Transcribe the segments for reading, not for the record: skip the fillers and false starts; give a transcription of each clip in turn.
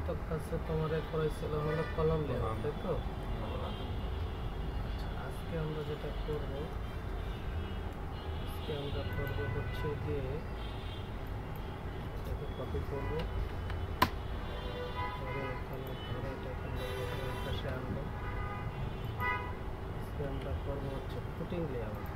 গত ক্লাসে তোমার করেছিল হলো কলম লেআউট, তাই তো? আচ্ছা, আজকে আমরা যেটা করব হচ্ছে গিয়ে এটাকে কপি করব, ধরে এখানে ধরে এটাকে এই পাশে আনবো। আজকে আমরা করবো হচ্ছে ফুটিং লেআউট।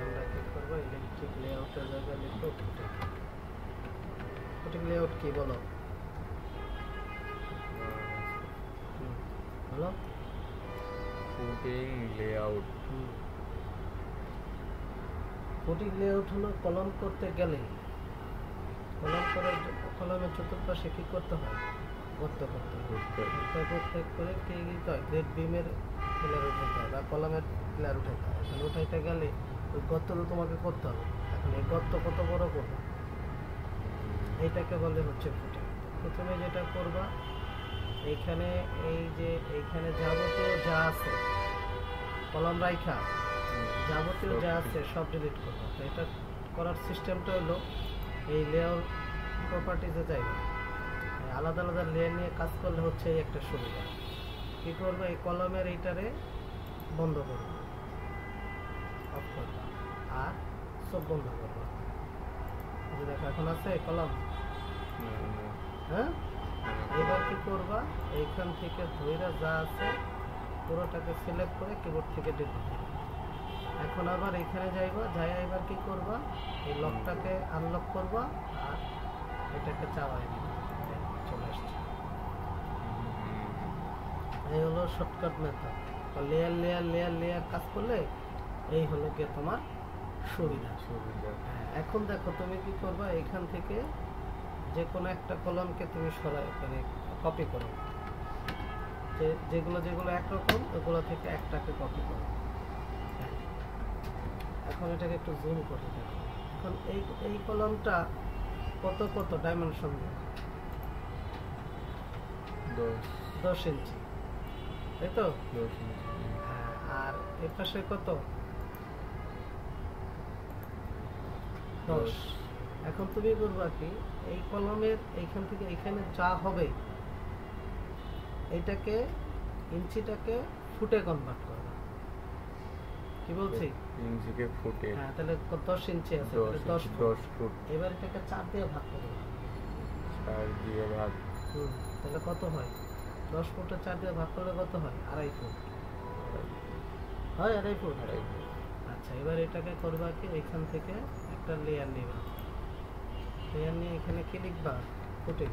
আমরা কি করবো, ইলেকট্রিক লেআউটের জায়গায় লিখবো ফুটিং। ফুটিং লেআউট কি বলো? বলো। Footing layout. ফুটিং লেআউট হলো কলম করতে গেলে কলমের চতুর্পাশে কি করতে হয়? গর্ত করতে হয়। গর্ত করে কি দিতে হয়? গ্রেড বিমের পিলার উঠাতে হয় বা কলমের পিলার উঠাতে হয়। এখন উঠাইতে গেলে ওই গর্তটা তোমাকে করতে হবে। এখন এই গর্ত কত বড় করবে, এইটাকে বলে হচ্ছে ফুটিং। প্রথমে যেটা করবা, এইখানে এইখানে যাবতীয় যা আছে কলম রাইখা যাবতীয় যা আছে সব ডিলিট করবো। তো এটা করার সিস্টেমটা হলো এই লেআউট প্রপার্টিজে যাইবে, আলাদা আলাদা লেয়ার নিয়ে কাজ করলে হচ্ছে এই একটা সুবিধা। কী করবো, এই কলমের এইটারে বন্ধ করবো, অফ করবো, আর সব বন্ধ করবো। দেখো এখন আছে কলম, হ্যাঁ। এবার কি করবা, এইখান থেকে ধইরা যা আছে পুরোটাকে সিলেক্ট করে কিবোর্ড থেকে ডিলিট করবা। এখন আবার এখানে যাইবা, এবার কি করবা, এই লকটাকে আনলক করবা আর এটাকে চাওয়াই নিবা, চলে আসছে। এই হলো shortcut method. Layer layer layer layer কাজ করলে এই হলো গিয়ে তোমার সুবিধা। এখন দেখো তুমি কি করবা, এখান থেকে যে কোনো একটা কলমকে তুমি মানে কপি করো, যেগুলো একরকম ওগুলো থেকে একটাকে কপি করো। এখন এটাকে একটু জুম করে দেখো। এখন এই কলমটা কত ডাইমেনশন, 10 ইঞ্চি, তাই তো? আর এর পাশে কত, 10। এখন তুমি করবা কি, এই কলমের এইখান থেকে এখানে যা হবে এইটাকে ইঞ্চিটাকে ফুটে কনভার্ট করবা। কি বলছি? ইঞ্চিকে ফুটে। হ্যাঁ, তাহলে 10 ইঞ্চি আছে, 10 ফুট। এবার এটাকে 4 দিয়ে ভাগ করবা। 4 দিয়ে ভাগ, তাহলে কত হয়? 10 ফুটে 4 দিয়ে ভাগ করলে কত হয়? 2.5 ফুট হয়। 2.5 ফুট। আচ্ছা, এবার এটাকে করবা কি, এখান থেকে একটা লেয়ার নিবা, লেয়ার নিয়ে এখানে কি লিখবা, ফুটিং।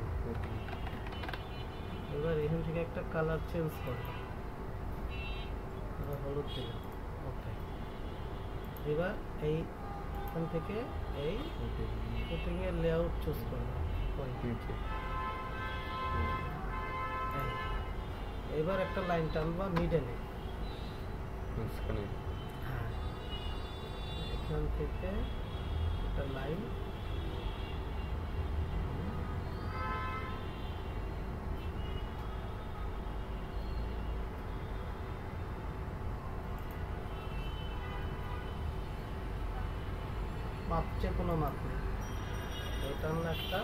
এবার এখান থেকে একটা কালার চেঞ্জ করবা, হলুদ দিলাম, ওকে। এবার এইখান থেকে এই ফুটিং এর লেআউট চুজ করবা। এবার একটা লাইন টানবা মিডলে, হ্যাঁ, এখান থেকে একটা লাইন মাপ, যে কোনো মাপ নেই, টানলে একটা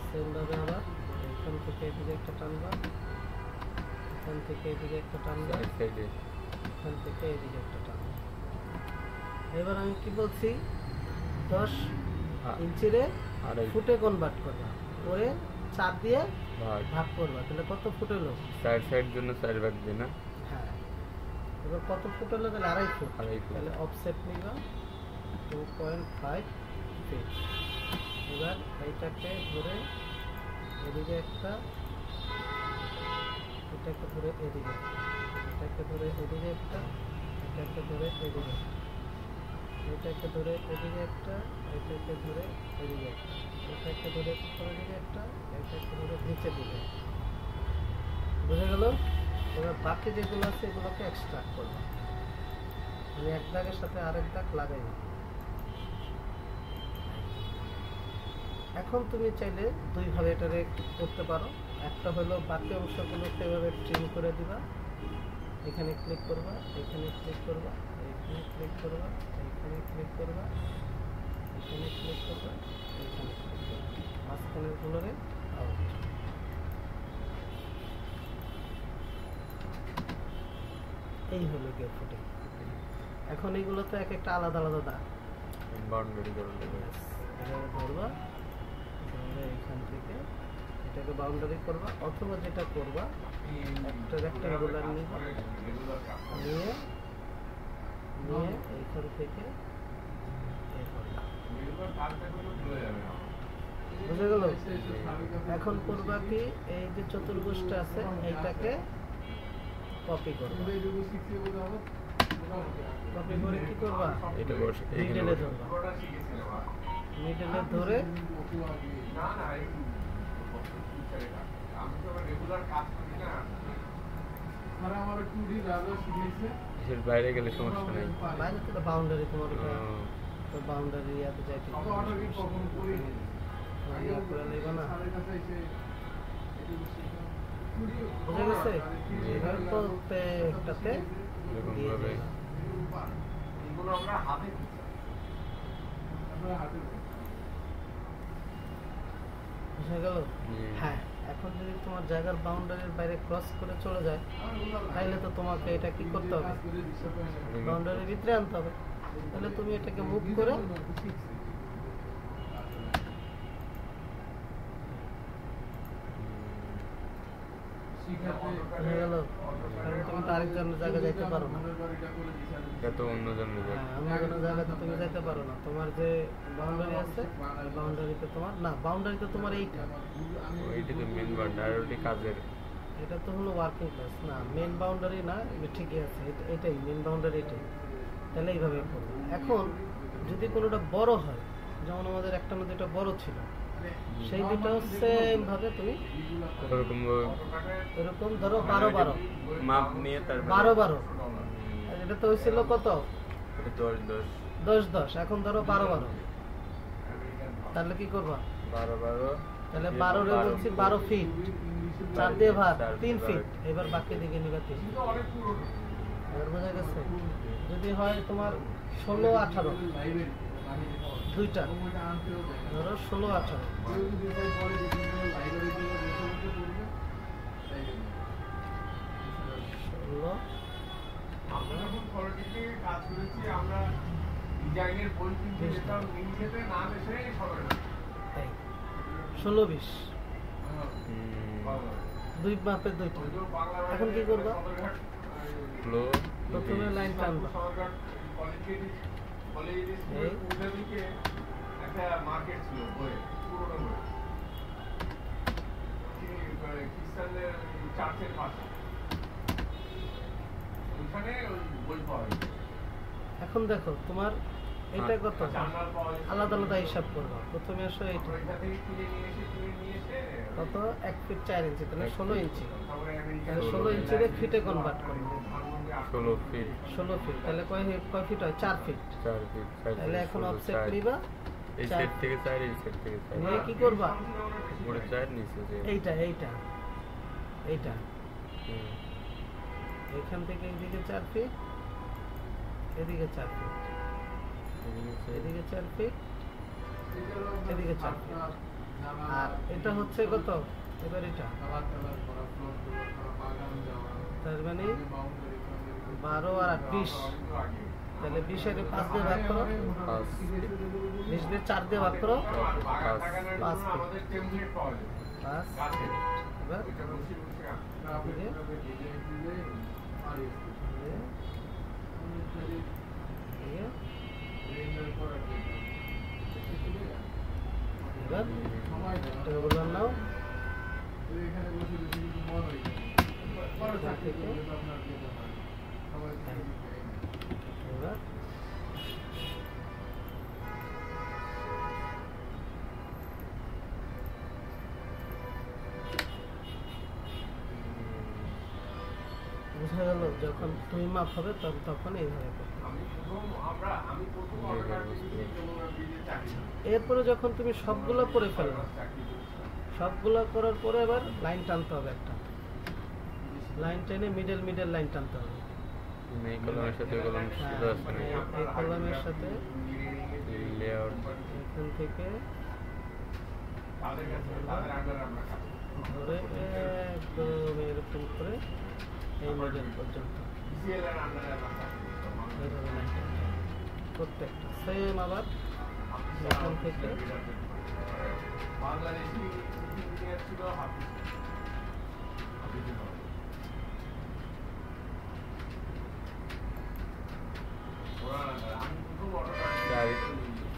সেমভাবে আবার এখান থেকে এদিকে একটা টানবা, এখান থেকে এদিকে একটা টানবা, এখান থেকে এদিকে একটা টানবা। এবার আমি কি বলছি, 10 ইঞ্চিরে ফুটে কনভার্ট করবা, করে 4 দিয়ে ভাগ করবা। তাহলে কত ফুট হলো? 4 সাইড জন্য 4 ভাগ দিই না? হ্যাঁ। এবার কত ফুট হলো? তাহলে 2.5 ফুট। তাহলে অফসেট নিবা 2.5 ফিট। এবার এইটাকে ধরে এদিকে একটা, এটাকে ধরে এদিকে, এটাকে ধরে এদিকে একটা, এটাকে ধরে এদিকে, এটাকে ধরে এদিকে একটা, এটাকে ধরে এদিকে একটা, এটাকে ধরে এদিকে একটা, এটাকে ধরে নিচে দিকে। বুঝে গেল? এবার বাকি যেগুলো আছে এগুলোকে এক্সট্রাক্ট করবো, মানে এক দাগের সাথে আরেক দাগ লাগাই। এখন তুমি চাইলে দুইভাবে এটারে করতে পারো। একটা হলো বাকি অংশগুলোকে এভাবে ট্রিম করে দিবা, এখানে ক্লিক করবা, এখানে ক্লিক করবা, এখানে ক্লিক করবা, এখানে ক্লিক করবা, এখানে ক্লিক করবা, এখানে ক্লিক করবা, মাঝখানের গুলোরে আউট। এই হলো গিয়ে ফুটিং। এখন এগুলো তো এক একটা আলাদা আলাদা দাগ। বাউন্ডারি করে দেবে। এভাবে ধরবা, ধরে এখান থেকে এটাকে বাউন্ডারি করবা, অথবা যেটা করবা একটা রেক্টাঙ্গুলার নিবা, নিয়ে নিয়ে এইখান থেকে এই করবা। বুঝে গেল? এখন করবা কি, এই যে চতুর্ভুজটা আছে এইটাকে কপি করবা। কপি করে কি করবা, এটা বসে এইখানে মিডলে বসে। ধরবা, মিডলে ধরে এর বাইরে গেলে সমস্যা নেই। বাইরে তো বাউন্ডারি তোমার ও, তো বাউন্ডারি এতে যাইতে করে নেবা না। বুঝে গেছে? এইভাবে প্রত্যেকটাতে এরকম দিয়ে ভাবে দিবা। বুঝে গেল? জি। হ্যাঁ, এখন যদি তোমার জায়গার বাউন্ডারির বাইরে ক্রস করে চলে যায়, তাহলে তো তোমাকে এটা কি করতে হবে, বাউন্ডারির ভিতরে আনতে হবে। তাহলে তুমি এটাকে মুভ করে হয়ে গেল। কারণ তুমি তো আরেকজনের জায়গায় যাইতে পারো না। এটা তো অন্য জন্য যায়। হ্যাঁ, অন্য কোনো জায়গাতে তুমি যাইতে পারো না। তোমার যে বাউন্ডারি আছে, ওই বাউন্ডারিতে তোমার না, বাউন্ডারিতে তোমার এইটা, ওইটা তো মেন বাউন্ডারি, আর ওটি কাজের। এটা তো হলো ওয়ার্কিং প্লেস না, মেন বাউন্ডারি না, ঠিকই আছে, এটাই মেন বাউন্ডারি, এটাই। তাহলে এইভাবে করবো। এখন যদি কোনোটা বড় হয়, যেমন আমাদের একটা না দুটো বড় ছিল, সেই দুটো সেম ভাবে তুমি ওরকম এরকম ধরো 12-12 মাপ নিয়ে তারপরে 12-12, আর এটা তো হয়েছিল কত, এটা 10-10 10-10, এখন ধরো 12-12। তাহলে কি করবা, 12-12 তাহলে 12 রে বলছি 12 ফিট, 4 দিয়ে ভাগ, 3 4 ফিট। এবার বাকি দিকে নিবা 3 ফিট। এবার বোঝা গেছে? যদি হয় তোমার 16-18, দুইটা ধরো 16-18, 16 আমরা যখন পলিটিকে কাজ করেছি, আমরা ডিজাইনের বই কিনতে যেতাম, নিচেতে নাম এসে সবাই তাই 16-20, হুম, দুই মাপের দুইটা। এখন কি করবা, ফ্লো প্রথমে লাইন টানবা, এই একটা মার্কেট ছিল বই, পুরোনো বই, খ্রিস্টানদের চার্চের পাশে, ওইখানে ওই বই পাওয়া যায়। এখন দেখো তোমার এটা কত, জার্নাল পাওয়া যায়। আলাদা আলাদা হিসাব করবা। প্রথমে আসো এইটা ওইটা থেকে কিনে নিয়ে এসে কত, 1 ফিট 4 ইঞ্চি, তাহলে 16 ইঞ্চি। তারপরে তাহলে 16 ইঞ্চিরে ফিটে কনভার্ট করবো, 16 ফিট 16 ফিট। তাহলে কয় ফিট হয়, 4 ফিট। 4 ফিট, তাহলে এখন অফসেট নিবা, এই চার। সেট থেকে 4, এই সেট থেকে 4, নিয়ে কি করবা, উপরে 4 নিচে 4। এইটা এইটা এইটা হুম, এখান থেকে এইদিকে 4 ফিট, এদিকে 4 ফিট, এদিকে 4 ফিট, এদিকে 4 ফিট। আর এটা হচ্ছে কত, এবার এটা তার মানে 12 আর 8 20, তাহলে 20 এর 5 দিয়ে ভাগ করো, 5 20 দিয়ে 4 দিয়ে ভাগ করো, 5 5 ফিট, আমাদের টেমপ্লেট পাওয়া যায় 5। গাছের। এবার ওইটা বসে বসে আঁকা। এদিকে এবার একটা বললাম নাও, এবার বোঝা গেল? যখন তুমি মাপ হবে তখন এইভাবে করবে। আমি প্রথম অর্ডার দিয়েছি যমুনা ব্রিজে চাকরি। এরপরে যখন তুমি সবগুলো করে ফেলবে, সবগুলো করার পরে এবার লাইন টানতে হবে, একটা লাইন টেনে মিডল লাইন টানতে হবে। এই কলমের সাথে কলম হ্যাঁ, সুতা আছে না? এই কলমের সাথে লেআউট এখান থেকে তাদের কাছে তাদের আন্ডারে আমরা কাজ করি। ধরে একদম এরকম করে এই মিডল পর্যন্ত BCL এর আন্ডারে আমরা কাজ করি। তো মানুষের এইভাবে লাইনটা প্রত্যেকটা সেম আবার এখান থেকে বাংলাদেশি ইঞ্জিনিয়ার ছিল হাফিজ আমি প্রথম অর্ডার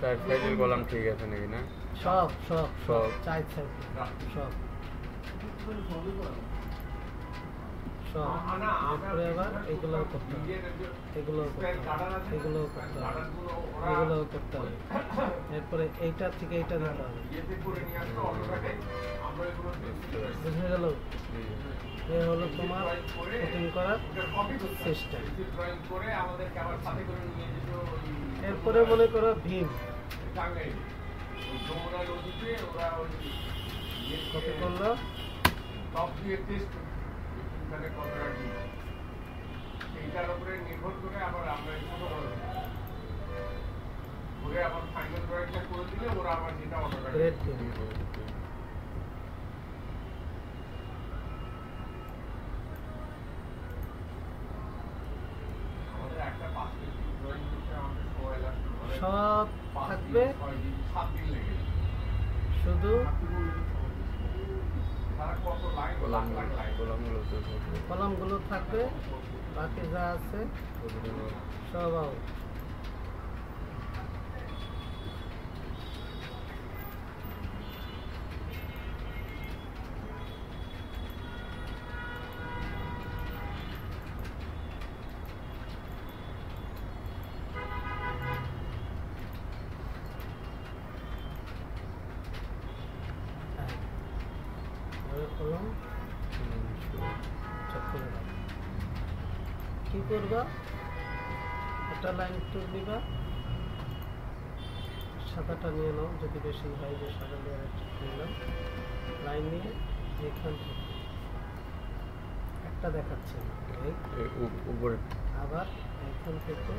চার সাইজের কলাম ঠিক আছে নাকি না? সব সব সব সব। চার সাইড সব সব এরপরে আবার এগুলোও করতে হবে এগুলোও করতে হবে এগুলোও করতে হবে এগুলোও করতে হবে এরপরে এইটা থেকে এইটা দিতে হবে বুঝে গেল এ হলো তোমার শুটিং করার সিস্টেম এরপরে মনে করো ভীম কপি করলো এইটার উপরে নির্ভর করে আবার আমরা ছোট বড় করে আবার ফাইনাল ড্রয়িংটা করে দিলে ওরা আবার যেটা অর্ডার করে গ্রেড ভীম আমাদের একটা পাসপোর্ট ড্রয়িং করতে আমাদের সময় লাগবে সব থাকবে 7 দিন লেগে যায়। শুধু তারা কত লাইন লাখ লাখ লাইন কলামগুলো তো কলামগুলো থাকবে বাকি যা আছে সব আউট কলম চক করে দাও কি করবা একটা লাইন টুক দিবা সাদাটা নিয়ে নাও যদি বেশি হয় যে সাদা লেয়ার নিলাম লাইন নিয়ে এখান থেকে একটা দেখাচ্ছে এই উপরে আবার এখান থেকে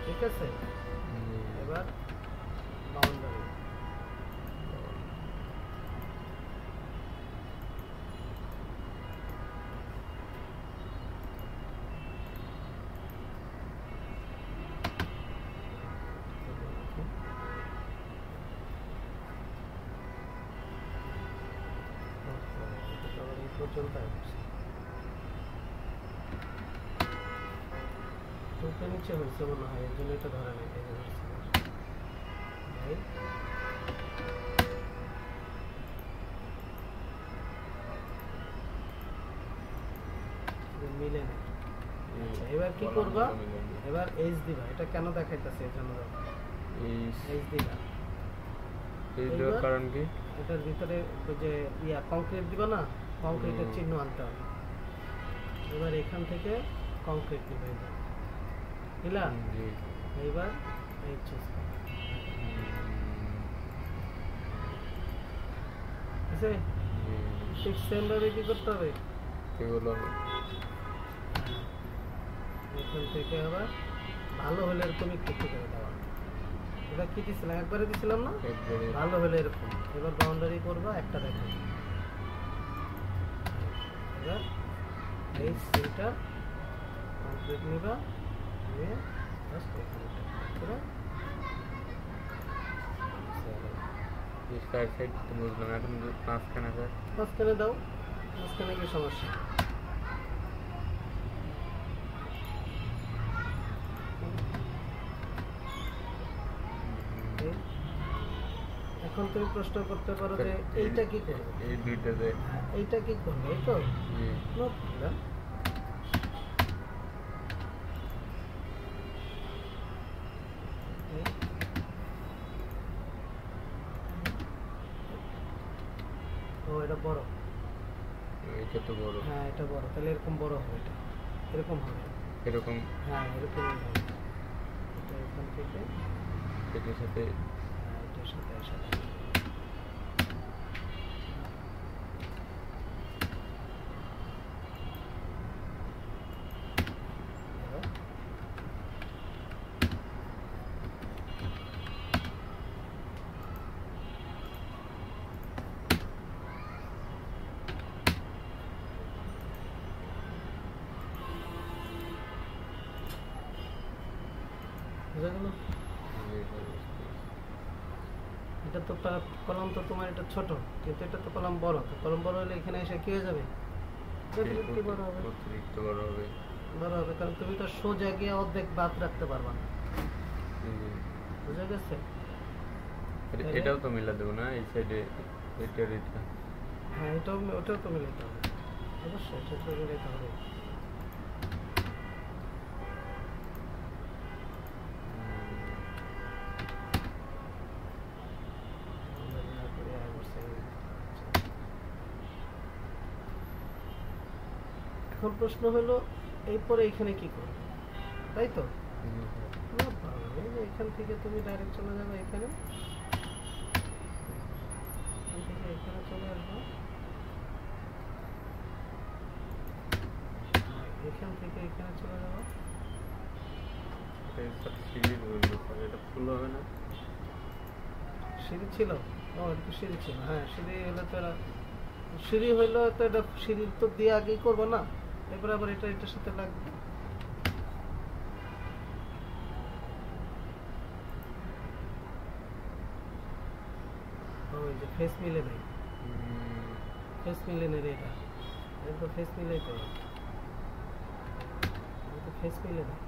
ঠিক আছে এবার বাউন্ডারি পর্যন্ত দুটো নিচে হয়েছে মনে হয় এই জন্য এটা ধরে নেই এই যে ধরছে এই মিলে না আচ্ছা এবার কি করবা এবার এইচ দিবা এটা কেন দেখাইতেছে এর জন্য এইচ দিবা এইটার কারণ কি? এটার ভিতরে ওই যে কংক্রিট দিবা না কংক্রিটের চিহ্ন আনতে হবে এবার এখান থেকে কংক্রিট দিবা বুঝলা জি এইবার এই চুজ আছে ঠিক সেম ভাবে কি করতে হবে এগুলো এখান থেকে আবার ভালো হলে এরকম একটু করে দেওয়া এটা কি দিছিলাম একবারে দিছিলাম না একবারে ভালো হলে এরকম এবার বাউন্ডারি করবা একটা দেখো এবার এই সেন্টার কমপ্লিট নিবা নিয়ে জাস্ট এখানে করে চার সাইড তো বুঝলাম এখন মাঝখানে আছে মাঝখানে দাও মাঝখানে কি সমস্যা এই, এখন তুমি প্রশ্ন করতে পারো যে এইটা কি করবে এই দুইটাতে এইটা কি করবে এই তো জি নো প্রবলেম ও এটা বড় এটা তো বড় হ্যাঁ এটা বড় তাহলে এরকম বড় হবে এটা এরকম হবে এরকম হ্যাঁ এরকমই হবে এটা এখান থেকে এটার সাথে হ্যাঁ এটার সাথে এর সাথে এবার বুঝা গেল? জি স্যার বুঝতে পারছি। এটা তো কলম তো তোমার এটা ছোট, কিন্তু এটা তো কলম বড়। তো কলম বড় হলে এখানে এসে কি হয়ে যাবে? ডেফিনেটলি বড় হবে। অতিরিক্ত বড় হবে। বড় হবে, কারণ তুমি তো সোজা গিয়ে অর্ধেক বাদ রাখতে পারবা না। জি। বুঝা গেছে? এটাও তো মিলা দেবো না এই সাইডে এটার এটা। হ্যাঁ, ওটাও তো মিলাতে হবে। অবশ্যই সেটা তো মিলাতে হবে। এখন প্রশ্ন হলো এরপরে এখানে কি করবে, তাই তো? না problem, এখান থেকে তুমি ডাইরেক্ট চলে যাবে এখানে, এখান থেকে এখানে চলে আসবো, এখান থেকে এখানে চলে যাবো। সিঁড়ি বললো স্যার, এটা ফুল হবে না? সিঁড়ি ছিল? ও, এটা তো সিঁড়ি ছিল। হ্যাঁ, সিঁড়ি হলে তো সিঁড়ি হইলো তো এটা সিঁড়ি তো দিয়ে আগেই করবো না, এরপরে আবার এটা এটার সাথে লাগবে। ওই যে ফেস মিলে নেই, ফেস মিলে নেই রে, এটা তো ফেস মিলেই তো, এটা তো ফেস মিলে নেই।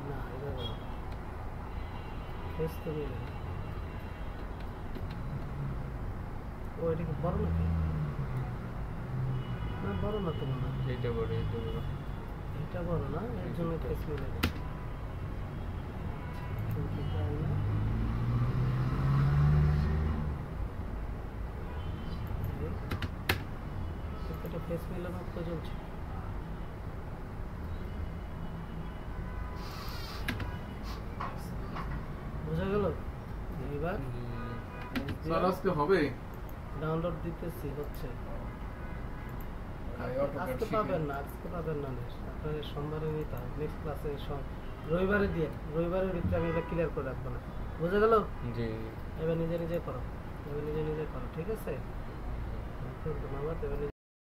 না, এটা ফেস তো মিলে নেই। ও, এটা কি বড় নাকি? না, বড় না তো মনে হয়। এইটা বড়, এইটা বড়। এটা বড় না, এর জন্য ফেস মিলে নেই। এখান থেকে আইনা এটা ফেস মিলানোর প্রয়োজন ছিল। বোঝা গেল? এবার স্যার আজকে হবে? ডাউনলোড দিতেছি, হচ্ছে। আর এই AutoCAD আজকে শিখে। পাবেন না, আজকে পাবেন না, আপনার সোমবারে নিতে হবে, নেক্সট ক্লাসে রবিবারে দিয়ে, রবিবারের ভিতরে আমি এটা ক্লিয়ার করে রাখবো না। বুঝা গেল? জি। এবার নিজে নিজে করো, এবার নিজে নিজে করো, ঠিক আছে? ধন্যবাদ। এবার